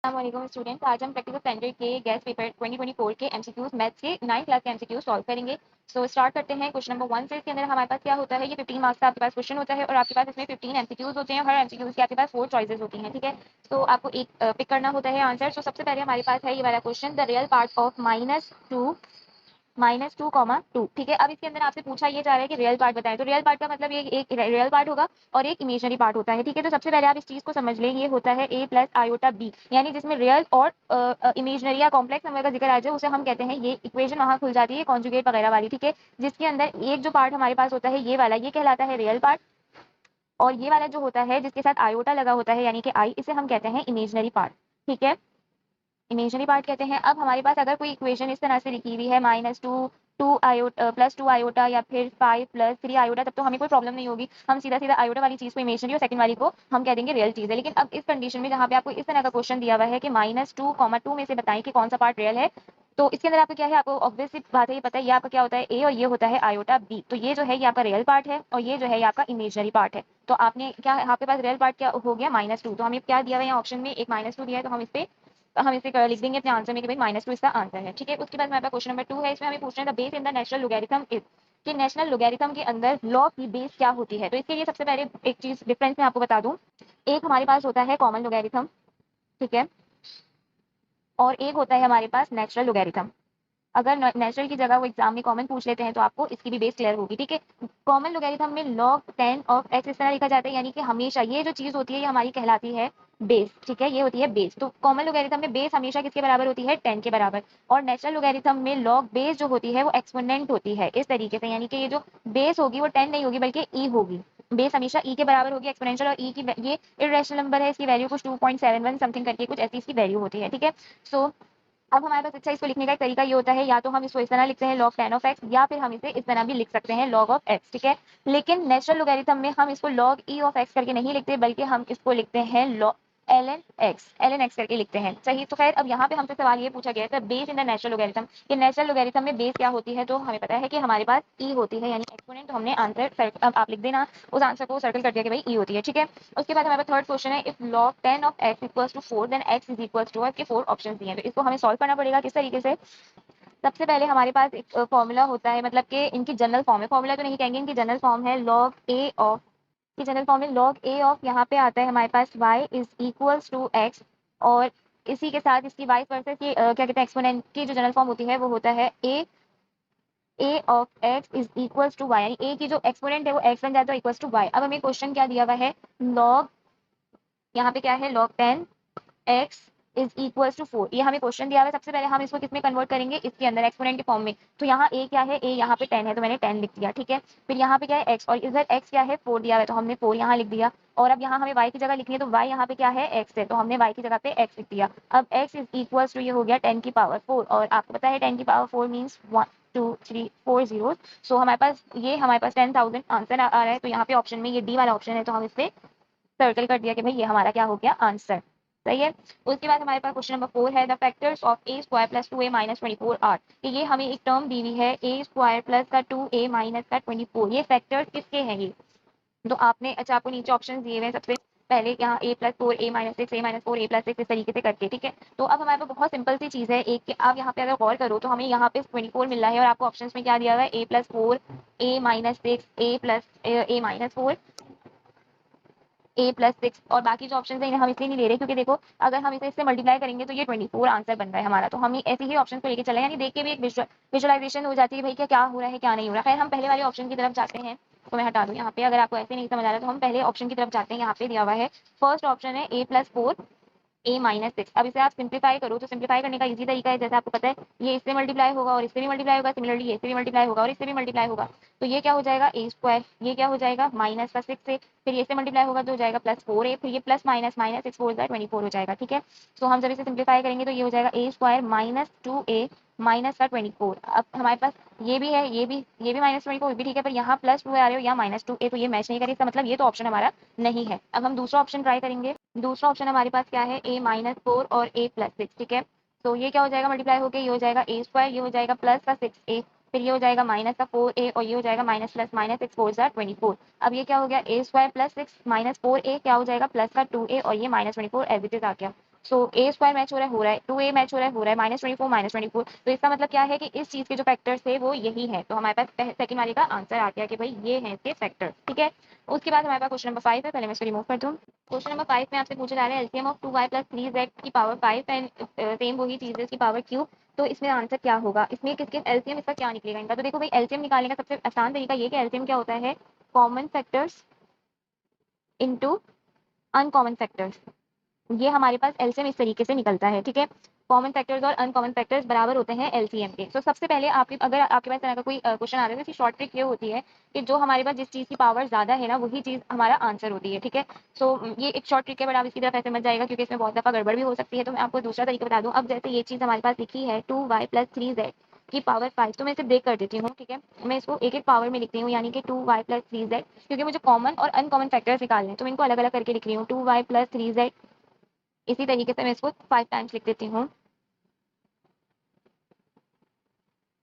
अस्सलाम स्टूडेंट, आज हम प्रैक्टिकल स्टैंडर्ड के गैस पेपर 2024 के एमसीक्यूज मैथ्स के 9th क्लास के एमसीक्यूज सॉल्व करेंगे। सो स्टार्ट करते हैं क्वेश्चन नंबर 1 से। इसके अंदर हमारे पास क्या होता है, ये 15 मार्क्स का आपके पास क्वेश्चन होता है और आपके पास इसमें 15 एमसीक्यूज होते हैं। हर एमसीक्यूज के आपके पास 4 चॉइसेस होती हैं, ठीक है। तो आपको एक पिक करना होता है आंसर। सो सबसे पहले हमारे पास है ये वाला question, the real part of -2, ठीक है। अब इसके अंदर आपसे पूछा ये जा रहा है कि रियल पार्ट बताएं। तो रियल पार्ट का मतलब ये एक रियल पार्ट होगा और एक इमेजनरी पार्ट होता है, ठीक है। तो सबसे पहले आप इस चीज को समझ लें, ये होता है a प्लस आयोटा b, यानी जिसमें रियल और इमेजनरी या कॉम्प्लेक्स नंबर का जिक्र आ जाए उसे हम कहते हैं, ये इक्वेशन वहां खुल जाती है कॉन्जुगेट वगैरह वाली, ठीक है। जिसके अंदर एक जो पार्ट हमारे पास होता है ये वाला, ये कहलाता है रियल पार्ट, और ये वाला जो होता है जिसके साथ आयोटा लगा होता है यानी कि आई, इसे हम कहते हैं इमेजनरी पार्ट, ठीक है। इमेजनरी पार्ट कहते हैं। अब हमारे पास अगर कोई इक्वेशन इस तरह से लिखी हुई है -2 आयोटा या फिर 5 + 3 आयोटा, तब तो हमें कोई प्रॉब्लम नहीं होगी, हम सीधा सीधा आयोटा वाली चीज को इमेजनरी और सेकंड वाली को हम कह देंगे रियल चीज है। लेकिन अब इस कंडीशन में जहाँ पे आपको इस तरह का क्वेश्चन दिया हुआ है कि -2, 2 में से बताएं कि कौन सा पार्ट रियल है, तो इसके अंदर आपको क्या है, आपको ऑब्वियस सी बात है, ये पता है ये आपका क्या होता है ए और ये होता है आयोटा बी। तो ये जो है ये आपका रियल पार्ट है और ये जो है ये आपका इमेजनरी पार्ट है। तो आपने क्या, आपके पास रियल पार्ट क्या हो गया -2, तो हमें क्या दिया हुआ है ऑप्शन में, एक -2 दिया है, तो हम इसे लिख देंगे अपने आंसर में कि भाई -2 इसका आंसर है, ठीक है। उसके बाद हमारे पास क्वेश्चन नंबर 2 है। इसमें हमें पूछना है the base in the natural logarithm is, कि नेशनल लॉगरिथम के अंदर लॉग की बेस क्या होती है। तो इसके लिए सबसे पहले एक चीज डिफरेंस मैं आपको बता दूं, एक हमारे पास होता है कॉमन लॉगरिथम, ठीक है, और एक होता है हमारे पास नेचुरल लॉगरिथम। अगर नेचुरल की जगह वो एग्जाम में कॉमन पूछ लेते हैं तो आपको इसकी भी बेस क्लियर होगी, ठीक है। कॉमन लॉगरिथम में log 10 ऑफ x इस तरह लिखा जाता है, यानी कि हमेशा ये जो चीज होती है ये हमारी कहलाती है बेस, ठीक है, ये होती है बेस। तो कॉमन लॉगरिथम में बेस हमेशा किसके बराबर होती है, 10 के बराबर। और नेचुरल लॉगरिथम में log बेस जो होती है वो एक्सपोनेंट होती है इस तरीके से, यानी कि ये जो बेस होगी वो 10 नहीं होगी बल्कि ई होगी। बेस हमेशा ई के बराबर होगी, एक्सपोनेंशियल, और ई की ये इरेशनल नंबर है, इसकी वैल्यू कुछ 2.71 समथिंग करके कुछ ऐसी इसकी वैल्यू होती है, ठीक है। सो अब हमारे पास अच्छा इसको लिखने का एक तरीका ये होता है, या तो हम इसको इस तरह लिखते हैं log 10 ऑफ x, या फिर हम इसे इस तरह भी लिख सकते हैं log ऑफ x, ठीक है। लेकिन नेचुरल लॉगरिथम में हम इसको log e ऑफ x करके नहीं लिखते, बल्कि हम इसको लिखते हैं ln x करके लिखते हैं, सही। तो खैर अब यहाँ पे हमसे सवाल ये पूछा गया है base in the natural logarithm, कि नेचुरल लॉगरिथम में बेस क्या होती है, तो हमें पता है कि हमारे पास e होती है यानी एक्सपोनेंट। तो हमने आंसर, अब आप लिख देना उस आंसर को सर्कल कर दिया कि भाई e होती है, ठीक है। उसके बाद हमारे पास थर्ड क्वेश्चन है, if log 10 of x equals to 4 then x is equals to, के 4 ऑप्शंस दिए हैं, तो इसको हमें सॉल्व करना पड़ेगा किस तरीके से। सबसे पहले हमारे पास एक फॉर्मूला होता है, मतलब कि इनकी जनरल फॉर्म है, फॉर्मूला तो नहीं कहेंगे, इनकी जनरल फॉर्म है log a ऑफ, की जनरल फॉर्म में log a ऑफ, यहाँ पे आता है हमारे पास y is equals to x, और इसी के साथ इसकी वाइस वर्सा की क्या कहते हैं, एक्सपोनेंट की जो जनरल फॉर्म होती है वो होता है a of x is equals to y, यानी a की जो एक्सपोनेंट है वो x बन जाता है इक्वल्स टू y। अब हमें क्वेश्चन क्या दिया हुआ है, log, यहाँ पे क्या है log 10 x is equals to 4, ये हमें क्वेश्चन दिया हुआ है। सबसे पहले हम इसको किसमें कन्वर्ट करेंगे, इसके अंदर एक्सपोनेंट के फॉर्म में। तो यहाँ a क्या है, a यहाँ पे 10 है तो मैंने 10 लिख दिया, ठीक है। फिर यहाँ पे क्या है x, और इधर x क्या है 4 दिया हुआ है तो हमने 4 यहाँ लिख दिया। और अब यहाँ हमें y की जगह लिखनी है, तो y यहाँ पे क्या है x है, तो हमने y की जगह पे x लिख दिया। अब x इज इक्वल्स टू, ये हो गया 10 की पावर 4, और आपको पता है 10 की पावर 4 मीन्स 1 2 3 4 जीरो। सो हमारे पास 10,000 आंसर आ रहा है। तो यहाँ पे ऑप्शन में ये डी वाला ऑप्शन है, तो हम इस पे सर्कल कर दिया कि भाई ये हमारा क्या हो गया आंसर, सही है। उसके बाद हमारे पास क्वेश्चन नंबर 4 है, the factors of a square plus 2a minus 24 are, कि ये हमें एक टर्म दी हुई है a स्क्वायर प्लस का 2a माइनस का 24, ये फैक्टर्स किसके हैं ये। तो आपने, अच्छा आपको नीचे ऑप्शन दिए हुए हैं, सबसे पहले यहाँ a+4 a-6 a-4 a+6 इस तरीके से करके, ठीक है। तो अब हमारे पास बहुत सिंपल सी चीज है, एक आप यहाँ पे अगर गौर करो तो हमें यहाँ पे 24 मिल रहा है, और आपको ऑप्शंस में क्या दिया हुआ है, a+4 a-6 a+a-4 a+6, और बाकी जो ऑप्शन है हम इसलिए नहीं ले रहे क्योंकि देखो अगर हम इसे इससे मल्टीप्लाई करेंगे तो ये 24 आंसर बन रहा है हमारा, तो हम ऐसे ही ऑप्शन को लेके चले, यानी देख के भी एक विजुअलाइजेशन हो जाती है भाई क्या हो रहा है क्या नहीं हो रहा है। खैर हम पहले वाले ऑप्शन की तरफ जाते हैं, तो मैं हटा दूं यहाँ पे, अगर आपको ऐसे नहीं समझ आ रहा तो हम पहले ऑप्शन की तरफ जाते हैं। यहाँ पे दिया हुआ है फर्स्ट ऑप्शन है a+4 a-6। अब इसे आप सिंप्लीफाई करो, तो सिंप्लीफाई करने का इजी तरीका है, जैसे आपको पता है ये इससे मल्टीप्लाई होगा और इससे भी मल्टीप्लाई होगा, सिमिलरली ये इससे भी मल्टीप्लाई होगा और इससे भी मल्टीप्लाई होगा। तो ये क्या हो जाएगा a स्क्वायर, ये क्या हो जाएगा माइनस का 6 से, फिर ये से मल्टीप्लाई होगा तो हो जाएगा +4a, फिर ये प्लस माइनस माइनस 6 4 24 हो जाएगा, ठीक है। सो हम जब इसे सिंप्लीफाई करेंगे तो ये हो जाएगा a square minus 2a minus का 24। अब हमारे पास ये भी है, ये भी -24 भी ठीक है, पर यहाँ +2 आ रहे हो या -2a, तो ये मैच नहीं करेगा, इसका मतलब ये तो ऑप्शन हमारा नहीं है। अब हम दूसरा ऑप्शन ट्राई करेंगे। दूसरा ऑप्शन हमारे पास क्या है, a-4 और a+6, ठीक है। तो ये क्या हो जाएगा, मल्टीप्लाई होकर ये हो जाएगा a स्क्वायर, ये हो जाएगा प्लस का 6a, फिर ये हो जाएगा माइनस का 4a, और ये हो जाएगा माइनस प्लस माइनस 6 4 24। अब ये क्या हो गया, a square plus 6 minus 4a क्या हो जाएगा, प्लस का 2a, और ये -24 एज इट इज आ गया। सो ए स्क्वायर मैच हो रहा है 2a मैच हो रहा है -24 तो इसका मतलब क्या है कि इस चीज के जो फैक्टर्स थे वो यही है। तो हमारे पास सेकंड वाले का आंसर आ गया कि भाई ये है इसके फैक्टर। ठीक है, उसके बाद हमारे पास क्वेश्चन नंबर 5 है, पहले मैं इसको रिमूव कर दूं। क्वेश्चन नंबर 5 में आपसे पूछा जा रहा है एलसीएम ऑफ 2y + 3z की पावर 5 एंड सेम वही चीज है इसकी पावर क्यूब। तो इसमें आंसर क्या होगा, इसमें किसके एलसीएम इसका क्या निकलेगा इनका। तो देखो भाई एलसीएम निकालने का सबसे आसान तरीका ये कि एलसीएम क्या होता है, common factors into uncommon factors. ये हमारे पास एलसीएम इस तरीके से निकलता है। ठीक है, कॉमन फैक्टर्स और अनकॉमन फैक्टर्स बराबर होते हैं एलसीएम के। तो सबसे पहले आपके अगर आपके पास तरह का कोई क्वेश्चन आ रहा है तो इसकी शॉर्ट ट्रिक ये होती है कि जो हमारे पास जिस चीज की पावर ज्यादा है ना वही चीज हमारा आंसर होती है। ठीक है, सो ये एक शॉर्ट ट्रिक है, बट आप इसकी तरफ ऐसे मत जाएगा क्योंकि इसमें बहुत दफा गड़बड़ भी हो सकती है। तो मैं आपको दूसरा तरीका बता दूं। अब जैसे ये चीज हमारे पास लिखी है 2y + 3z की पावर 5, तो मैं इसे ब्रेक कर देती हूँ। ठीक है, मैं इसको एक एक पावर में लिखती हूँ, यानी कि 2y + 3z, क्योंकि मुझे कॉमन और अनकॉमन फैक्टर्स निकालने हैं तो मैं इनको अलग अलग करके लिख रही हूँ 2y + 3z। इसी तरीके से मैं इसको 5 टाइम्स लिख देती हूँ।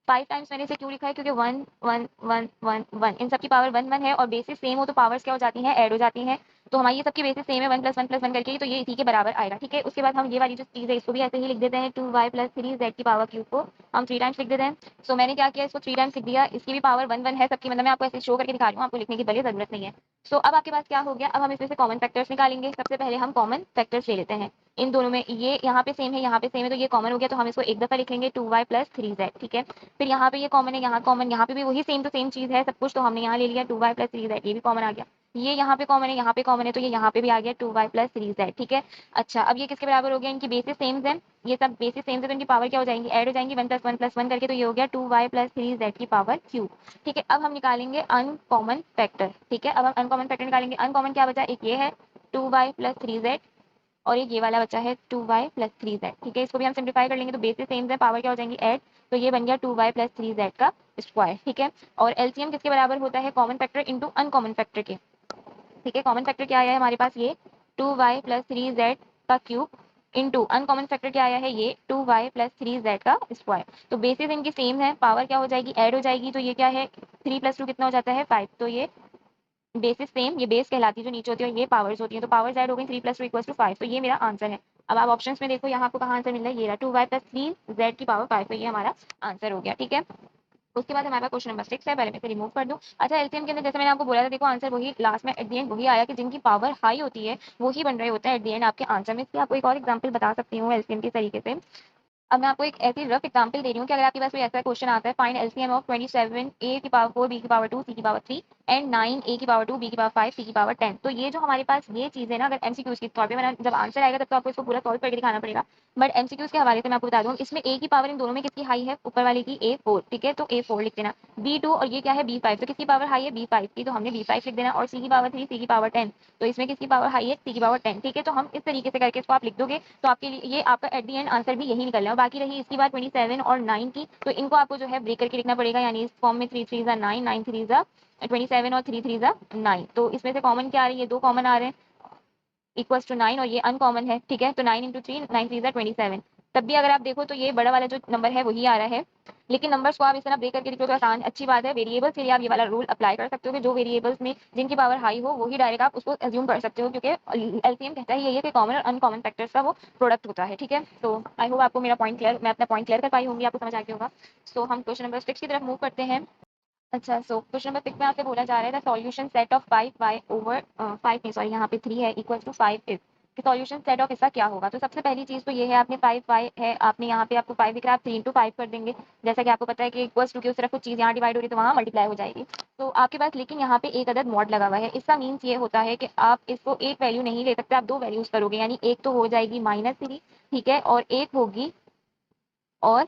5 टाइम्स मैंने इसे क्यों लिखा है, क्योंकि 1 1 1 1 1 इन सबकी पावर 1 1 है और बेसिस सेम हो तो पावर्स क्या हो जाती हैं, ऐड हो जाती हैं। तो हमारी ये सबकी बेसिस सेम है 1 + 1 + 1 करके, तो ये इसी के बराबर आएगा। ठीक है, उसके बाद हम ये वाली जो चीज़ है इसको भी ऐसे ही लिख देते हैं 2y + 3z की पावर क्यूब को हम 3 टाइम्स लिख देते हैं। सो मैंने क्या किया, इसको 3 टाइम्स लिख दिया। इसकी भी पावर 1 1 है सबकी, मतलब मैं आपको ऐसे शो करके दिखा रही हूँ, आपको लिखने की भले जरूरत नहीं है। सो अब आपके पास क्या हो गया, अब हम इसमें से कॉमन फैक्टर्स निकालेंगे। सबसे पहले हम कॉमन फैक्टर्स ले लेते हैं। इन दोनों में ये यहाँ पे सेम है, यहाँ पे सेम है, तो ये कॉमन हो गया, तो हम इसको एक दफा लिख लेंगे 2y + 3z। ठीक है, फिर यहाँ पे ये कॉमन है, यहाँ कॉमन, यहाँ पे भी वही सेम टू सेम चीज है सब कुछ, तो हमने यहाँ ले लिया 2y + 3z, ये भी कॉमन आ गया। ये यहाँ पे कॉमन है, यहाँ पे कॉमन है, तो ये यहाँ पे भी आ गया 2y + 3z। ठीक है, अच्छा अब ये किसके बराबर हो गया, इनकी बेसिस सेम है, ये सब बेसिस सेम है, तो इनकी पावर क्या हो जाएंगी, ऐड हो जाएंगी 1 + 1 + 1 करके, तो ये हो गया 2y + 3z की पावर क्यूब। ठीक है, अब हम निकालेंगे अनकॉमन फैक्टर। ठीक है, अब हम अनकॉमन फैक्टर निकालेंगे। अनकॉमन क्या बचा, एक ये है 2y + 3z और एक ये वाला बचा है 2y + 3z। ठीक है, इसको भी हम सिंप्लीफाई कर लेंगे, तो बेसिस सेम है, पावर क्या हो जाएंगी, ऐड, तो ये बन गया 2y + 3z का स्क्वायर। ठीक है, और एलसीएम किसके बराबर होता है, common factor into uncommon factor के। ठीक है, कॉमन फैक्टर क्या आया है हमारे पास, ये 2y + 3z का क्यूब इंटू अनकॉमन फैक्टर क्या आया है, ये 2y + 3z का स्क्वायर। तो बेसिस इनकी सेम है, पावर क्या हो जाएगी, ऐड हो जाएगी, तो ये क्या है 3 + 2 कितना हो जाता है 5, तो ये बेसिस सेम, ये बेस कहलाती है जो नीचे होती है, और ये पावर्स होती है, तो पावर्स ऐड हो गई 3 + 2 = 5, तो ये मेरा आंसर है। अब आप ऑप्शंस में देखो, यहाँ आपको कहाँ आंसर मिल रहा है, ये रहा 2y + 3z की पावर 5, तो ये हमारा आंसर हो गया। ठीक है, उसके बाद हमारे पास क्वेश्चन नंबर 6 है, पहले मैं इसे रिमूव कर दूं। अच्छा, एलसीएम के अंदर जैसे मैंने आपको बोला था, देखो आंसर वही लास्ट में एट द एंड वही आया कि जिनकी पावर हाई होती है वही बन रहे होते हैं एट द एंड आपके आंसर में। इसकी आपको एक और एग्जांपल बता सकती हूँ एलसीएम के तरीके से। अब मैं आपको एक ऐसी रफ एग्जांपल दे रही हूँ कि अगर आपके पास कोई ऐसा क्वेश्चन आता है, फाइंड एलसीएम ऑफ 27 a की पावर 4 b की पावर 2 c की पावर 3 एंड 9 a की पावर 2 b की पावर 5 c की पावर 10। तो ये जो हमारे पास ये चीज है ना, अगर एमसीक्यूज के तौर पे मैंने जब आंसर आएगा तब तो आपको इसको पूरा सॉल्व करके दिखाना पड़ेगा, बट एमसीक्यूज के हवाले से मैं आपको बता दूं, इसमें a की पावर इन दोनों में किसकी हाई है, ऊपर वाले की a4। ठीक है, तो a4 लिख देना, b2 और ये क्या है b5, तो किसकी पावर हाई है b5 की, तो हमने b5 लिख देना, और c की पावर 3 c की पावर 10, तो इसमें किसकी पावर हाई है c की पावर 10। ठीक है, तो हम इस तरीके से करके इसको आप लिख दोगे तो आपके लिए ये आपका एट द एंड आंसर भी यही निकलना है। और बाकी रही इसकी बात 27 और 9 की, तो इनको आपको जो है ब्रेक करके लिखना पड़ेगा, यानी इस फॉर्म में 3 3 9 9 3 27 और 3 3 9। तो इसमें से कॉमन क्या आ रही है, दो कॉमन आ रहे हैं इक्वल्स टू 9, और ये अनकॉमन है। ठीक है, तो 9 × 3 9 3 27। तब भी अगर आप देखो तो ये बड़ा वाला जो नंबर है वही आ रहा है, लेकिन नंबर्स को आप इस तरह ब्रेक करके लिखो तो आसान, अच्छी बात है। वेरिएबल्स के लिए आप ये वाला रूल अप्लाई कर सकते हो कि जो वेरिएबल्स में जिनकी पावर हाई हो वही डायरेक्ट आप उसको एज्यूम कर सकते हो, क्योंकि एलसीएम कहता है ये कि कॉमन और अनकॉमन फैक्टर्स का वो प्रोडक्ट होता है। ठीक है, तो आई होप आपको मेरा पॉइंट क्लियर, मैं अपना पॉइंट क्लियर कर पाई होंगी, आपको समझ आ गया होगा। सो हम क्वेश्चन नंबर 6 की तरफ मूव करते हैं। अच्छा, सो क्वेश्चन नंबर 6 में आपसे बोला जा रहा है the solution set of 5y over 5 नहीं सॉरी यहाँ पे 3 है इक्वल टू 5 इज, कि सॉल्यूशन सेट ऑफ इसका क्या होगा। तो सबसे पहली चीज तो ये है, आपने 5y है, आपने यहाँ पे आपको 5 दिख रहा है, आप 3 × 5 कर देंगे। जैसा कि आपको पता है कि इक्वल्स टू की उस तरफ कुछ चीज यहाँ डिवाइड हो रही है तो वहाँ मल्टीप्लाई हो जाएगी। तो आपके पास लेकिन यहाँ पे एक अदद मॉड लगा हुआ है, इसका मीन्स ये होता है कि आप इसको एक वैल्यू नहीं ले सकते, आप दो वैल्यूज करोगे, यानी एक तो हो जाएगी -3, ठीक है, और एक होगी और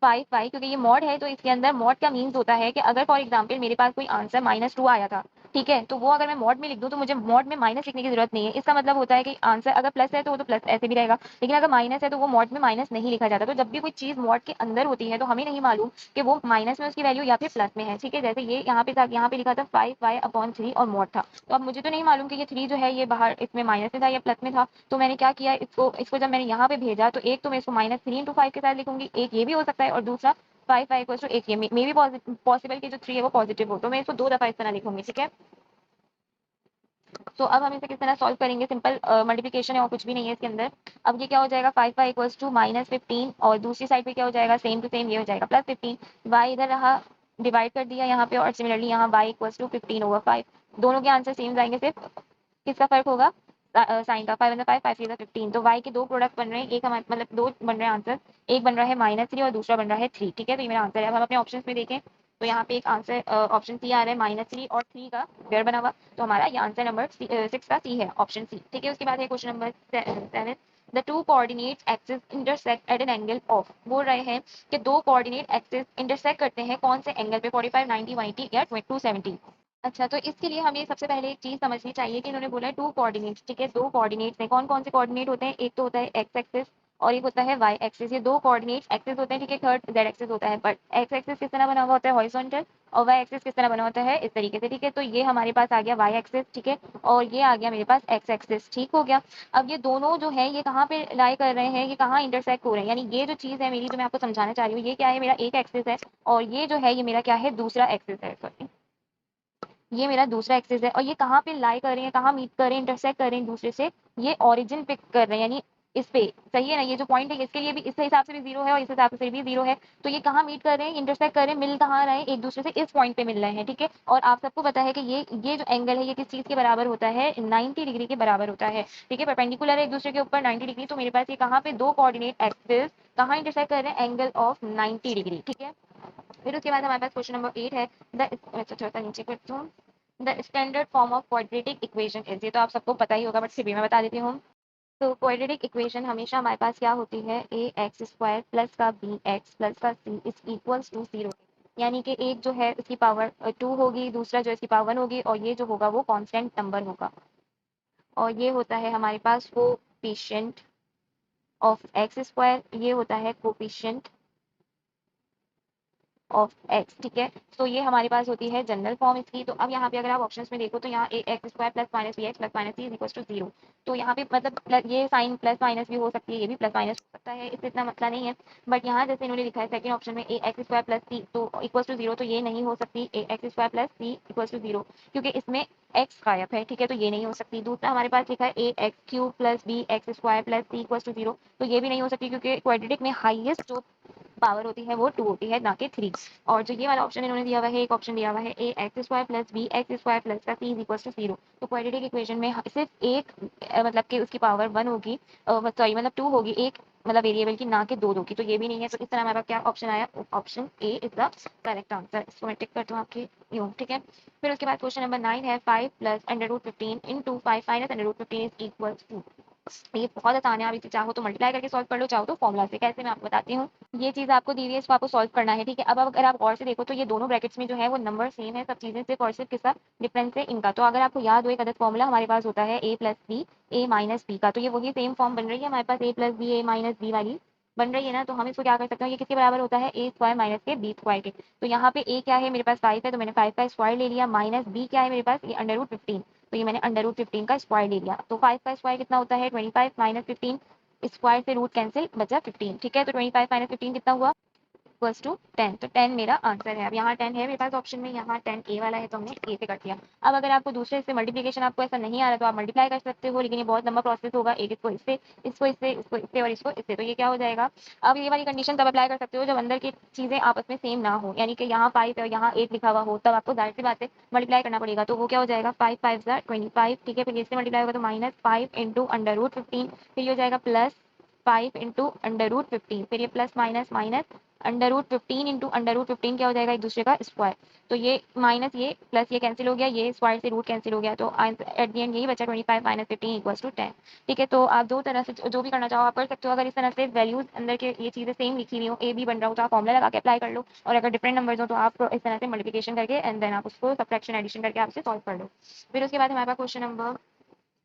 5y, क्योंकि ये मॉड है तो इसके अंदर मॉड का मीन्स होता है कि अगर फॉर एग्जांपल मेरे पास कोई आंसर -2 आया था, ठीक है, तो वो अगर मैं मॉड में लिख दूं तो मुझे मॉड में माइनस लिखने की जरूरत नहीं है। इसका मतलब होता है कि आंसर अगर प्लस है तो वो तो प्लस ऐसे भी रहेगा, लेकिन अगर माइनस है तो वो मॉड में माइनस नहीं लिखा जाता। तो जब भी कोई चीज मॉड के अंदर होती है तो हमें नहीं मालूम कि वो माइनस में उसकी वैल्यू या फिर प्लस में है। ठीक है, जैसे ये यहाँ पे था, यहाँ पे लिखा था 5y/3 और मॉड था, तो अब मुझे तो नहीं मालूम कि ये 3 जो है ये बाहर इसमें माइनस में था या प्लस में था। तो मैंने क्या किया, इसको इसको जब मैंने यहाँ पे भेजा तो एक तो मैं इसको -3 × 5 के साथ लिखूंगी, एक ये भी हो सकता है, और दूसरा 5y = 1, ये मे भी पॉसिबल कि जो 3 है वो पॉजिटिव हो, तो मैं इसको दो दफा इस तरह लिखूंगी। ठीक है, तो अब हम इसे किस तरह सॉल्व करेंगे, सिंपल मल्टीप्लिकेशन है और कुछ भी नहीं है इसके अंदर। अब ये क्या हो जाएगा 5y इक्वल्स टू -15 और दूसरी साइड पे क्या हो जाएगा सेम टू सेम ये हो जाएगा +15, y इधर रहा डिवाइड कर दिया यहाँ पे और सिमिलरली यहाँ y इक्वल्स टू 15/5। दोनों के आंसर सेम जाएंगे, सिर्फ किसका फर्क होगा साइन का, 5 5 5 15। तो y के दो प्रोडक्ट बन रहे हैं, एक हमारे मतलब दो बन रहे हैं आंसर, एक बन रहा है -3 और दूसरा बन रहा है 3। ठीक है, तो ये मेरा आंसर है। अब हम अपने ऑप्शन में देखें तो यहाँ पे एक आंसर ऑप्शन सी आ रहा है -3 और 3 का पेयर बना हुआ, तो हमारा ये आंसर नंबर 6 का सी है, ऑप्शन सी। ठीक है, उसके बाद है question number 7। The two coordinates axis intersect at an angle of, बोल रहे हैं कि दो कोऑर्डिनेट एक्सिस इंटरसेक्ट करते हैं कौन से एंगल पे, 45 90 180 या 270। अच्छा, तो इसके लिए हमें सबसे पहले एक चीज समझनी चाहिए कि इन्होंने बोला है टू कोऑर्डिनेट्स। ठीक है, दो कोऑर्डिनेट्स हैं, कौन कौन से कोऑर्डिनेट होते हैं, एक तो होता है एक्स एक्सिस और एक होता है वाई एक्सिस। ये दो कोऑर्डिनेट्स एक्सिस होते हैं। ठीक है, थर्ड जेड एक्सिस होता है, बट एक्स एक्सिस किस तरह बना हुआ होता है हॉरिजॉन्टल और वाई एक्सिस किस तरह बना होता है इस तरीके से। ठीक है, तो ये हमारे पास आ गया वाई एक्सिस, ठीक है, और ये आ गया मेरे पास एक्स एक्सिस। ठीक हो गया। अब ये दोनों जो है ये कहाँ पे लाई कर रहे हैं, ये कहाँ इंटरसेक्ट हो रहे हैं, यानी ये जो चीज है मेरी जो मैं आपको समझाना चाह रही हूँ, ये क्या है, मेरा एक एक्सिस है और ये जो है ये मेरा क्या है दूसरा एक्सिस है, सॉरी ये मेरा दूसरा एक्सिस है। और ये कहाँ पे लाई कर रहे हैं, कहाँ मीट कर रहे हैं, इंटरसेक्ट कर रहे हैं एक दूसरे से, ये ओरिजिन पे कर रहे हैं, यानी इस पे, सही है ना, ये जो पॉइंट है इसके लिए भी इस हिसाब से भी जीरो है और इस हिसाब से भी जीरो है। तो ये कहाँ मीट कर रहे हैं, इंटरसेक्ट कर रहे हैं, मिल कहाँ रहे हैं एक दूसरे से, इस पॉइंट पे मिल रहे हैं। ठीक है, और आप सबको पता है कि ये जो एंगल है ये किस चीज के बराबर होता है, 90 डिग्री के बराबर होता है। ठीक है, परपेंडिकुलर है एक दूसरे के ऊपर 90 डिग्री। तो मेरे पास ये कहाँ पे दो कोऑर्डिनेट एक्सिस कहाँ इंटरसेक्ट कर रहे हैं, एंगल ऑफ 90 डिग्री। ठीक है, फिर उसके बाद हमारे पास क्वेश्चन नंबर 8 है। द थोड़ा सा नीचे करती हूँ। The standard form of quadratic equation is, ये तो आप सबको पता ही होगा बट फिर भी मैं बता देती हूँ। तो क्वाड्रेटिक इक्वेशन हमेशा हमारे पास क्या होती है, ए एक्स स्क्वायर प्लस का बी एक्स प्लस का सी इज इक्वल्स टू 0। यानी कि एक जो है उसकी पावर 2 होगी, दूसरा जो इसकी पावर 1 होगी और ये जो होगा वो कांस्टेंट नंबर होगा। और ये होता है हमारे पास कोफिशिएंट ऑफ एक्स स्क्वायर, ये होता है कोफिशिएंट ऑफ एक्स। ठीक है, तो ये हमारे पास होती है जनरल फॉर्म इसकी। तो अब यहाँ पे अगर आप ऑप्शंस में देखो तो यहाँ a x square plus minus b x plus minus c is equal to 0। तो यहाँ पे मतलब ये साइन प्लस माइनस भी हो सकती है, ये भी प्लस माइनस हो सकता है, इससे इतना मसला नहीं है। बट यहाँ जैसे इन्होंने लिखा है सेकंड ऑप्शन में a x square plus c तो इक्वल टू 0, तो ये नहीं हो सकती a x square plus c equal to 0 क्योंकि इसमें एक्स गायब है। ठीक है, तो ये नहीं हो सकती। दूसरा हमारे पास लिखा है a x cube plus b x square plus c equal to 0, तो ये भी नहीं हो सकती क्योंकि क्वाड्रेटिक में हाईएस्ट जो पावर होती है वो 2 होती है ना कि 3। और जो ये वाला ऑप्शन इन्होंने दिया हुआ है, एक ऑप्शन दिया हुआ है a x square plus b x square plus का सी इज इक्वल टू 0। तो क्वाड्रेटिक इक्वेशन में सिर्फ एक मतलब कि उसकी पावर 1 होगी, सॉरी मतलब 2 होगी, एक मतलब वेरिएबल की ना कि दो होगी, तो ये भी नहीं है। तो इस तरह हमारा क्या ऑप्शन आया, option A is the correct answer. इसको मैं टिक करता हूँ आपके यूँ। ठीक है, फिर उसके बाद क्वेश्चन नंबर 9 है 5 plus under root 15 into 5 minus under root 15 is equal to. ये बहुत आसान है, आप इसे चाहो तो मल्टीप्लाई करके सॉल्व कर लो, चाहो तो फॉर्मूला से। कैसे मैं आपको बताती हूँ। ये चीज आपको दी हुई है, इसको आपको सॉल्व करना है। ठीक है, अब अगर आप गौर से देखो तो ये दोनों ब्रैकेट्स में जो है वो नंबर सेम है, सब चीजें सिर्फ और सिर्फ किसका डिफरेंस है इनका। तो अगर आपको याद हो एक अदर फॉर्मूला हमारे पास होता है ए प्लस बी ए माइनस बी का, तो ये वही सेम फॉर्म बन रही है हमारे पास ए प्लस बी ए माइनस बी वाली बन रही है ना। तो हम इसको क्या कर सकते हैं, ये किसके बराबर होता है ए स्क्वायर माइनस के बी स्क्वायर के। तो यहाँ पे ए क्या है मेरे पास 5 है, तो मैंने 5 का स्क्वायर ले लिया, माइनस बी क्या है मेरे पास ये अंडर रूट 15, तो ये मैंने अंडर रूट 15 का स्क्वायर ले लिया। तो 5 का स्क्वायर कितना होता है 25 माइनस 15, स्क्वायर से रूट कैंसिल बचा 15। ठीक है, तो 25 माइनस 15 कितना हुआ इक्वल्स टू 10। तो 10 मेरा आंसर है। अब यहाँ 10 है मेरे पास ऑप्शन में, यहाँ 10 ए वाला है तो हमने ए पे कर दिया। अब अगर आपको दूसरे से मल्टीप्लिकेशन आपको ऐसा नहीं आ रहा तो आप मल्टीप्लाई कर सकते हो, लेकिन ये बहुत लंबा प्रोसेस होगा। एक इसको इससे, इसको इससे, इसको इससे और इसको इससे, तो ये क्या हो जाएगा। अब ये वाली कंडीशन तब अप्लाई कर सकते हो जब अंदर की चीजें आपस में सेम ना हो, यानी कि यहाँ 5 और यहाँ 8 लिखा हुआ हो, तब आपको जाहिर सी बात है मल्टीप्लाई करना पड़ेगा। तो वो क्या हो जाएगा 5 5 25। ठीक है, फिर इससे मल्टीप्लाई होगा तो -5 इंटू अंडर रूट 15, फिर ये हो जाएगा प्लस 5 इंटू अंडर रूट 15, फिर ये plus minus minus under root 15 into under root 15 क्या हो जाएगा एक दूसरे का स्क्वायर। तो ये माइनस ये प्लस ये कैंसिल हो गया, ये स्क्वायर से रूट कैंसिल हो गया, तो एट दी एंड यही बचा 25 माइनस 15 इक्वल्स टू 10। ठीक है, तो आप दो तरह से जो भी करना चाहो आप कर सकते हो। अगर इस तरह से वैल्यूज अंदर के ये चीजें सेम लिखी हुई हो, ए बी बन रहा हो तो आप फॉर्मुला लगा के अप्लाई कर लो, और अगर डिफरेंट नंबर्स हो तो आप इस तरह से मल्टीप्लिकेशन करके एंड देन आप उसको सब्ट्रैक्शन एडिशन करके आप उसे सॉल्व कर लो। फिर उसके बाद हमारे पास क्वेश्चन नंबर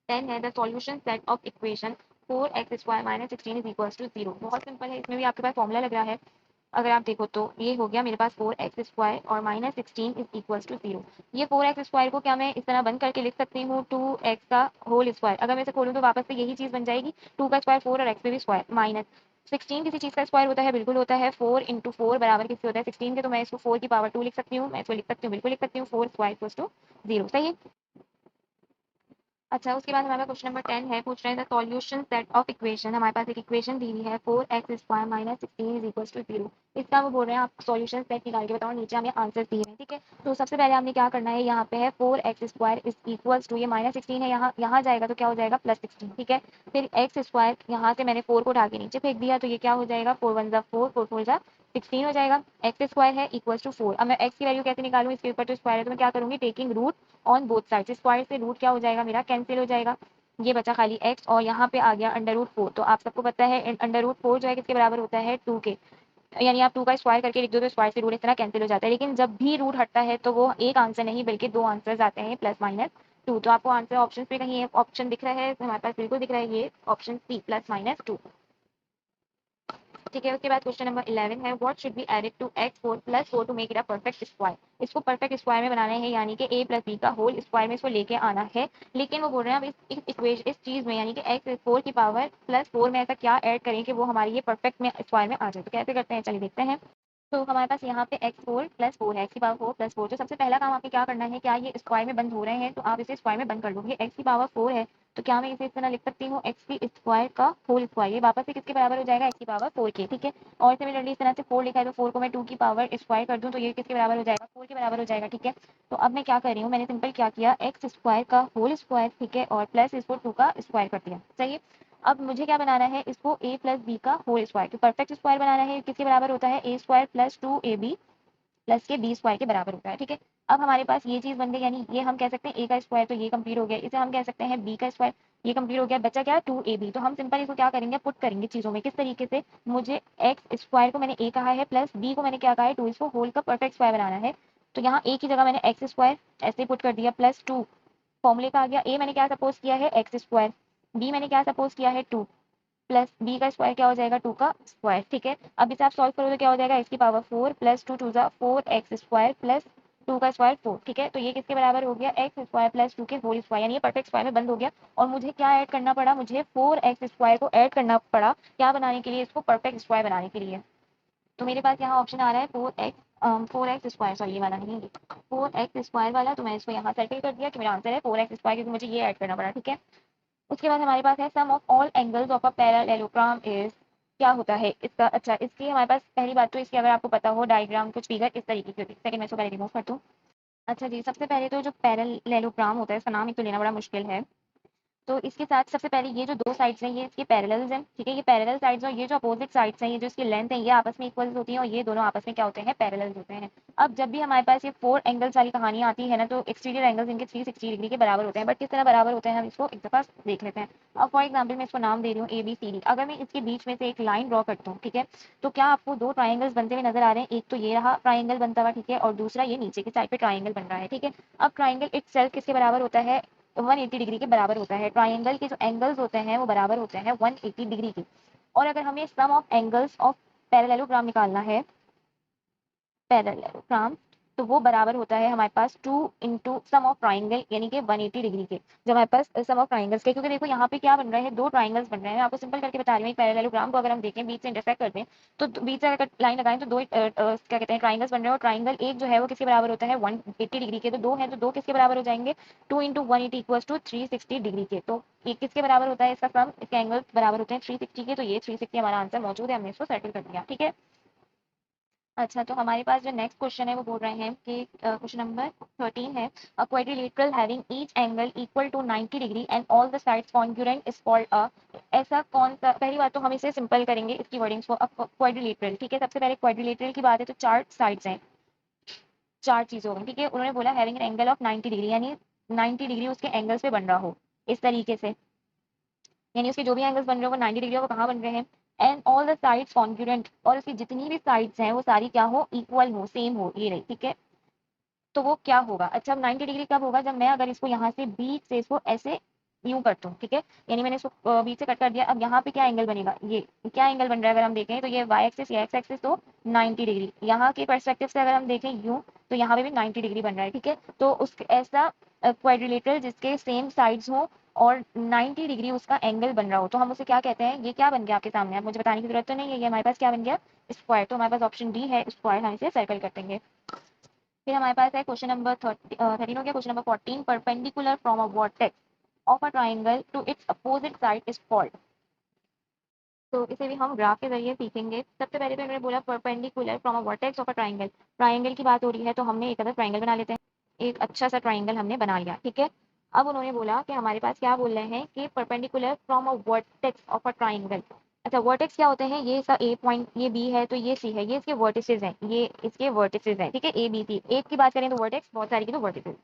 10 है the solution set of equation 4x square minus 16 is equal to 0। बहुत सिंपल है, इसमें भी आपके पास फॉर्मुला लग रहा है। अगर आप देखो तो ये हो गया मेरे पास 4x स्क्वायर और माइनस 16 इज इक्वल टू 0। ये 4x स्क्वायर को क्या मैं इस तरह बंद करके लिख सकती हूँ 2x का होल स्क्वायर। अगर मैं इसे खोलूँ तो वापस से यही चीज बन जाएगी, 2 का स्क्वायर 4 और x पे भी स्क्वायर, माइनस 16 किसी चीज का स्क्वायर होता है, बिल्कुल होता है 4 इंटू 4 बराबर किससे होता है 16 के। तो मैं इसको 4 की पावर 2 लिख सकती हूँ, मैं इसको लिख सकती हूँ, बिल्कुल लिख सकती हूँ 4 स्क्वायर इक्वल टू 0। सही है। अच्छा, उसके बाद हमारे पास क्वेश्चन नंबर 10 है, पूछ रहे हैं the solution set of equation. हमारे पास एक इक्वेशन दी हुई है 4x² minus 16 is equal to 0। इसका वो बोल रहे हैं आप सॉल्यूशन सेट निकाल के बताओ, नीचे हमें आंसर दिए हैं, ठीक है। तो सबसे पहले हमने क्या करना है, यहाँ पे है 4x² इज इक्वल टू, ये माइनस 16 है, यहाँ जाएगा तो क्या हो जाएगा प्लस 16, ठीक है। फिर एक्स स्क्वायर, यहाँ से मैंने 4 को उठा के नीचे फेंक दिया, तो ये क्या हो जाएगा 4 1 जा 4, 4 4 जा 16 हो जाएगा। एक्स स्क्वायर है इक्वल टू 4। अब मैं एक्स की वैल्यू कैसे निकालूं, इसके ऊपर तो स्क्वायर है, तो मैं क्या करूंगी, taking root on both side. Square से रूट क्या हो जाएगा मेरा कैंसिल हो जाएगा, ये बचा खाली x, और यहाँ पे आ गया अंडर रूट 4। तो आप सबको पता है अंडर रूट 4 जो है किसके बराबर होता है 2 के, यानी आप 2 का स्क्वायर करके लिख दो तो स्क्वायर से रूट इस तरह कैंसिल हो जाता है। लेकिन जब भी रूट हटता है तो वो एक आंसर नहीं बल्कि दो आंसर आते हैं, +-2। तो आपको आंसर ऑप्शन पे कहीं ऑप्शन दिख रहा है, हमारे पास बिल्कुल दिख रहा है, ये ऑप्शन सी +-2, ठीक है। उसके बाद क्वेश्चन नंबर 11 है what should be added to x4 + 4 to make it a perfect square. इसको परफेक्ट स्क्वायर में बनाना है, यानी कि a + b का होल स्क्वायर में इसको लेके आना है। लेकिन वो बोल रहे हैं अब इस इक्वेशन, इस चीज में, यानी कि x4 की पावर +4 में ऐसा क्या ऐड करें कि वो हमारी ये परफेक्ट में स्क्वायर में आ जाए। तो कैसे करते हैं, चलिए देखते हैं। तो हमारे पास यहाँ पे x4 + 4 है, x की पावर 4 + 4। तो सबसे पहला काम आपको क्या करना है, क्या ये स्क्वायर में बंद हो रहे हैं, तो आप इसे स्क्वायर में बंद कर लोगे। x की पावर 4 है, तो क्या मैं इसे इस तरह लिख सकती हूँ, x की स्क्वायर का होल स्क्वायर। ये वापस से किसके बराबर हो जाएगा, x की पावर 4 के, ठीक है। और सिमिलरली इस तरह से 4 लिखा है, तो 4 को मैं 2 की पावर स्क्वायर कर दूँ तो ये किसके बराबर हो जाएगा, 4 के बराबर हो जाएगा, ठीक है। तो अब मैं क्या कर रही हूँ, मैंने सिंपल क्या किया, एक्स स्क्वायर का होल स्क्वायर, ठीक है, और प्लस इसको 2 का स्क्वायर कर दिया, सही है। अब मुझे क्या बनाना है, इसको a + b का होल स्क्वायर, तो परफेक्ट स्क्वायर बनाना है, किसके बराबर होता है, a² + 2ab प्लस के बी स्क्वायर के बराबर होता है, ठीक है। अब हमारे पास ये चीज बन गई, यानी ये हम कह सकते हैं ए का स्क्वायर, तो ये कंप्लीट हो गया। इसे हम कह सकते हैं बी का स्क्वायर, ये कंप्लीट हो गया। बचा क्या, 2ab। तो हम सिंपल इसको क्या करेंगे, पुट करेंगे चीजों में, किस तरीके से, मुझे एक्स स्क्वायर को मैंने ए कहा है, प्लस बी को मैंने क्या कहा है 2, इसको होल का परफेक्ट स्क्वायर बनाना है। तो यहाँ ए की जगह मैंने एक्स स्क्वायर ऐसे पुट कर दिया, +2 फॉर्मूले का आ गया। ए मैंने क्या सपोज किया है, एक्स स्क्वायर, बी मैंने क्या सपोज किया है 2, प्लस बी का स्क्वायर क्या हो जाएगा, 2 का स्क्वायर, ठीक है। अब इसे आप सॉल्व करो तो क्या हो जाएगा, एक्स की पावर 4 + 2 2 4x² प्लस 2 का स्क्वायर 4, ठीक है। तो ये किसके बराबर हो गया, x² + 2 के होल स्क्वायर, यानी ये परफेक्ट स्क्वायर में बंद हो गया। और मुझे क्या ऐड करना पड़ा, मुझे 4x² को ऐड करना पड़ा, क्या बनाने के लिए, इसको परफेक्ट स्क्वायर बनाने के लिए। तो मेरे पास यहाँ ऑप्शन आ रहा है 4x² सॉरी ये वाला नहीं, 4x² वाला। तो मैं इसको यहाँ सर्किल कर दिया कि मेरा आंसर है 4x², क्योंकि मुझे ये ऐड करना पड़ा, ठीक है। उसके बाद हमारे पास है sum of all angles of a parallelogram is, क्या होता है इसका। अच्छा, इसकी हमारे पास पहली बात तो इसकी अगर आपको पता हो डायग्राम कुछ फिगर इस तरीके की होती है। सेकंड मैं इसको पहले रिमूव कर दूं। अच्छा जी, सबसे पहले तो जो पैरेललोग्राम होता है, इसका नाम ही तो लेना बड़ा मुश्किल है। तो इसके साथ सबसे पहले ये जो दो साइड्स हैं ये इसके पैरेलल्स हैं, ठीक है। ये पैरेलल साइड्स और ये जो अपोजिट साइड्स हैं, ये जो इसकी लेंथ है, ये आपस में इक्वल्स होती हैं, और ये दोनों आपस में क्या होते हैं, पैरेलल्स होते हैं। अब जब भी हमारे पास ये 4 एंगल्स वाली कहानी आती है ना, तो एक्सटीरियर एंगल्स इनके 360 डिग्री के बराबर होते हैं। बट किस तरह बराबर होते हैं, हम इसको एक दफा देख लेते हैं। अब फॉर एग्जाम्पल मैं इसको नाम दे रही हूँ ABCD। अगर मैं इसके बीच में से एक लाइन ड्रॉ करता हूँ, ठीक है, तो क्या आपको दो ट्राइंगल्स बनते हुए नजर आ रहे हैं। एक तो ये रहा ट्राइंगल बनता हुआ, ठीक है, और दूसरा ये नीचे की साइड पे ट्राइंगल बन रहा है, ठीक है। अब ट्राइंगल इटसेल्फ किसके बराबर होता है, 180 डिग्री के बराबर होता है। ट्राइंगल के जो एंगल्स होते हैं वो बराबर होते हैं 180 डिग्री के। और अगर हमें सम ऑफ एंगल्स ऑफ पैरेललोग्राम निकालना है, पैरेललोग्राम, तो वो बराबर होता है हमारे पास 2 इंटू सम ऑफ ट्राइंगल, यानी कि 180 डिग्री के। जब हमारे पास सम ऑफ ट्राइंगल्स के, क्योंकि देखो यहाँ पे क्या बन रहा है, दो ट्राइंगल्स बन रहे हैं। मैं आपको सिंपल करके बता रही हूँ, एक पैरेललोग्राम को अगर हम देखें बीच से इंटरसेक्ट करते हैं, तो बीच से अगर लाइन लगाएं तो दो क्या कहते हैं ट्राइंगल्स बन रहे हैं। और ट्राइंगल एक जो है वो किसके बराबर होता है 180 डिग्री के, तो दो है तो दो किसके बराबर हो जाएंगे, 2 इंटू 180 इक्वल्स टू 360 डिग्री के। तो ये किसके बराबर होता है, इसका सम, इसके एंगल्स बराबर होते हैं 360 के। तो ये 360 हमारा आंसर मौजूद है, हमने इसको सेटल कर दिया, ठीक है। अच्छा, तो हमारे पास जो नेक्स्ट क्वेश्चन है वो बोल रहे हैं कि क्वेश्चन नंबर 13 है a quadrilateral having each angle equal to 90 degree and all the sides congruent is called a. ऐसा कौन सा, पहली बात तो हम इसे सिंपल करेंगे इसकी वर्डिंग्स को। क्वाड्रिलेटरल, ठीक है, सबसे पहले क्वाड्रिलेटरल की बात है तो चार साइड्स हैं, चार चीजें हो गई, ठीक है। उन्होंने बोला having an angle of 90 degree, यानी 90 डिग्री उसके एंगल्स पे बन रहा हो इस तरीके से, यानी उसके जो भी एंगल्स बन रहे हो वो 90 डिग्री, वो कहाँ बन रहे हैं, and all the sides congruent, और उसकी जितनी भी साइड्स हैं वो सारी क्या हो, इक्वल हो, सेम हो, ये रही, ठीक है। तो वो क्या होगा, अच्छा अब 90 डिग्री कब होगा, जब मैं अगर इसको यहाँ से बीच से इसको ऐसे यूं करता हूँ, ठीक है, यानी मैंने इसको बीच से कट कर दिया। अब यहाँ पे क्या एंगल बनेगा, ये क्या एंगल बन रहा है, अगर हम देखें तो ये वाई एक्सिस या एक्स एक्सिस, तो 90 डिग्री। यहाँ के परस्पेक्टिव से अगर हम देखें यूं, तो यहाँ पे भी 90 डिग्री बन रहा है, ठीक है। तो उस ऐसा क्वाड्रिलेटरल जिसके सेम साइड्स हो और 90 डिग्री उसका एंगल बन रहा हो, तो हम उसे क्या कहते हैं। ये क्या बन गया आपके सामने, आप मुझे बताने की जरूरत तो नहीं है, ये हमारे पास क्या बन गया, स्क्वायर। तो हमारे पास ऑप्शन डी है स्क्वायर, हम इसे सर्कल कर देंगे। फिर हमारे पास है क्वेश्चन नंबर 13 हो गया। Question number 14 perpendicular from a vertex of a triangle to its opposite side is called. तो इसे भी हम ग्राफ के जरिए सीखेंगे। सबसे पहले तो इन्होंने बोला perpendicular from a vertex of a triangle. Triangle की बात हो रही है तो हमने एक अदर ट्राइंगल बना लेते हैं। एक अच्छा सा ट्राइंगल हमने बना लिया, ठीक है। अब उन्होंने बोला कि हमारे पास क्या बोल रहे हैं कि perpendicular from a vertex of a triangle. अच्छा, वर्टेक्स क्या होते हैं? ये इसका ए पॉइंट, ये बी है तो ये सी है, ये इसके वर्टिसेस हैं, ये इसके वर्टिसेस हैं, ठीक है। ए बी सी, एक की बात करें तो वर्टेक्स, बहुत सारी की तो vertices.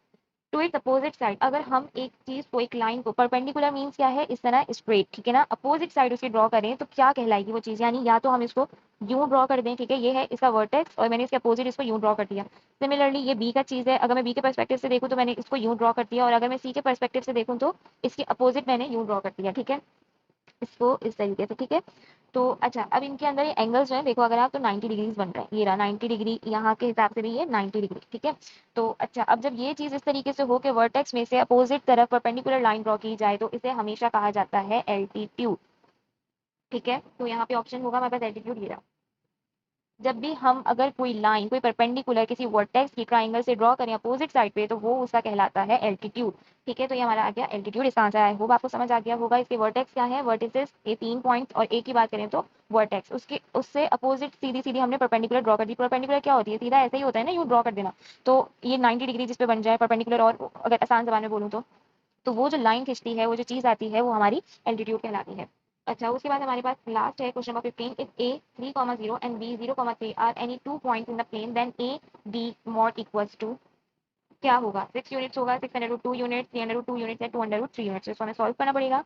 To its opposite side, अगर हम एक चीज को, एक लाइन को, परपेंडिकुलर मीन्स क्या है? इस तरह स्ट्रेट, ठीक है ना। अपोजिट साइड उसकी ड्रॉ करें तो क्या कहलाएगी वो चीज? यानी या तो हम इसको यूं ड्रॉ कर दें, ठीक है, ये है इसका वर्टेक्स और मैंने इसके अपोजिट इसको यूं ड्रॉ कर दिया। सिमिलरली ये बी का चीज है, अगर मैं बी के पर्सपेक्टिव से देखूं तो मैंने इसको यूं ड्रॉ कर दिया, और अगर मैं सी के पर्सपेक्टिव से देखूं तो इसके अपोजिट मैंने यूं ड्रॉ कर दिया, ठीक है, इसको इस तरीके से, ठीक है। तो अच्छा, अब इनके अंदर ये एंगल्स जो है देखो अगर आप, तो 90 डिग्रीज बन रहे हैं। ये रहा 90 डिग्री, यहाँ के हिसाब से भी ये 90 डिग्री, ठीक है। तो अच्छा, अब जब ये चीज इस तरीके से हो के वर्टेक्स में से अपोजिट तरफ परपेंडिकुलर लाइन ड्रॉ की जाए तो इसे हमेशा कहा जाता है एल्टीट्यूड, ठीक है। तो यहाँ पे ऑप्शन होगा हमारे पास एल्टीट्यूड, ये रहा। जब भी हम अगर कोई लाइन, कोई परपेंडिकुलर किसी वर्टेक्स की ट्राइंगल से ड्रॉ करें अपोजिट साइड पे तो वो उसका कहलाता है एल्टीट्यूड, ठीक है। तो ये हमारा आ गया एल्टीट्यूड, इसका आंसर आया होगा, आपको समझ आ गया होगा। इसके वर्टेक्स क्या है? वर्टिसेस ये 3 पॉइंट्स, और ए की बात करें तो वर्टेक्स उसके, उससे अपोजिट सीधी सीधी हमने परपेंडिकुलर ड्रॉ कर दी। परपेंडिकुलर क्या होती है? सीधा ऐसे ही होता है ना, यूं ड्रॉ कर देना। तो ये 90 डिग्री जिस पे बन जाए परपेंडिकुलर, और अगर आसान जबान में बोलूँ तो वो जो लाइन खिंचती है, वो जो चीज आती है, वो हमारी एल्टीट्यूड कहलाती है। अच्छा, उसके बाद हमारे पास लास्ट है question number 15। If A 3,0 and B 0,3 are any 2 points in the plane then A B mod equals to, क्या होगा? 6 यूनिट्स होगा, 6/2 यूनिट्स, 3/2 यूनिट्स या 2/3 यूनिट्स। इसको हमें सॉल्व करना पड़ेगा।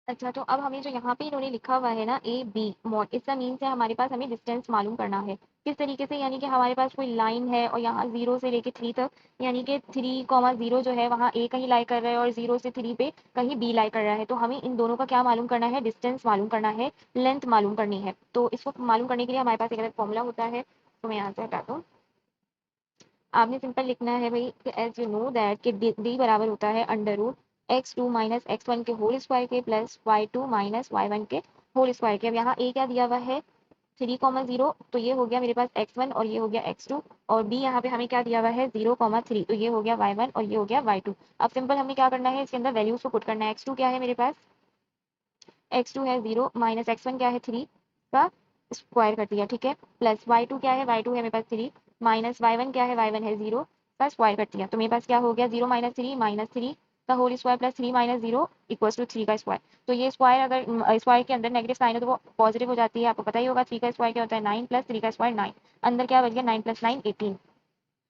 अच्छा, तो अब हमें जो यहाँ पे इन्होंने लिखा हुआ है ना ए बी मॉड, इसका मीन्स है हमारे पास हमें डिस्टेंस मालूम करना है। किस तरीके से? यानी कि हमारे पास कोई लाइन है और यहाँ 0 से लेके 3 तक, यानी कि 3,0 जो है वहाँ ए कहीं लाई कर रहा है और 0 से 3 पे कहीं बी लाई कर रहा है। तो हमें इन दोनों का क्या मालूम करना है? डिस्टेंस मालूम करना है, लेंथ मालूम करनी है। तो इसको मालूम करने के लिए हमारे पास एक अलग फॉर्मूला होता है, तो मैं यहाँ से हटा दूँ। आपने सिंपल लिखना है भाई, एज यू नो दैट कि डी बराबर होता है under root x2 minus x1 के होल स्क्वायर के प्लस y2 माइनस y1 के होल स्क्वायर के। अब यहाँ a क्या दिया हुआ है? 3,0, तो ये हो गया मेरे पास x1 और ये हो गया x2, और b यहाँ पे हमें क्या दिया हुआ है? 0,3, तो ये हो गया y1 और ये हो गया y2। अब सिंपल हमें क्या करना है? इसके अंदर वैल्यूज को पुट करना है। x2 क्या है मेरे पास? x2 है 0 माइनस x1 क्या है? 3 का स्क्वायर कर दिया, ठीक है, प्लस y2 क्या है? y2 है मेरे पास 3 माइनस y1 क्या है? y1 है 0 का स्क्वायर कर दिया। तो मेरे पास क्या हो गया? 0 माइनस 3 का whole square plus 3 minus 0 equals to 3 का स्क्वायर। तो ये स्क्वायर, अगर स्क्वायर के अंदर नेगेटिव साइन है तो वो पॉजिटिव हो जाती है, आपको पता ही होगा। 3 का स्क्वायर क्या होता है? 9 प्लस 3 का स्क्वायर 9, अंदर क्या बच गया? 9 प्लस 9 18।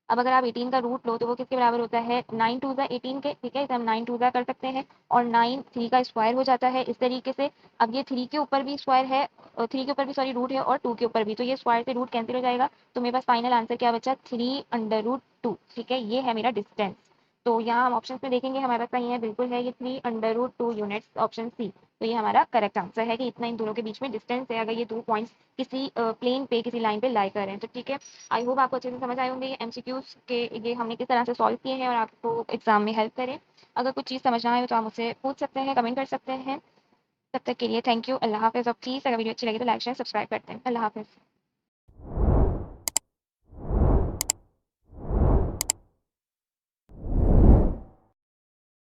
अब अगर आप 18 का रूट लो तो वो किसके बराबर होता है? 9 टू 18 के, ठीक है, इसे हम 9 टू कर सकते हैं, और 9 3 का स्क्वायर हो जाता है इस तरीके से। अब ये 3 के ऊपर भी स्क्वायर है, और 3 के ऊपर भी सॉरी रूट है, और 2 के ऊपर भी, तो ये स्क्वायर से रूट कैंसिल हो जाएगा। तो मेरे पास फाइनल आंसर क्या बचा? 3/√2, ठीक है, ये है मेरा डिस्टेंस। तो यहाँ हम ऑप्शन में देखेंगे, हमारे पास कहीं है, बिल्कुल है, ये 3/√2 यूनिट्स, ऑप्शन सी। तो ये हमारा करेक्ट आंसर है कि इतना इन दोनों के बीच में डिस्टेंस है, अगर ये 2 पॉइंट्स किसी प्लेन पे, किसी लाइन पे लाई कर रहे हैं तो, ठीक है। आई होप आपको अच्छे से समझ आए होंगे ये एमसीक्यूज के, ये हमने किस तरह से सॉल्व किए हैं और आपको एग्जाम में हेल्प करें। अगर कुछ चीज़ समझना है तो आप मुझसे पूछ सकते हैं, कमेंट कर सकते हैं। तब तक के लिए थैंक यू, अल्लाह हाफिज़। और प्लीज़ अगर वीडियो अच्छी लगी तो लाइक शेयर सब्सक्राइब करते हैं। अल्लाह हाफिज़।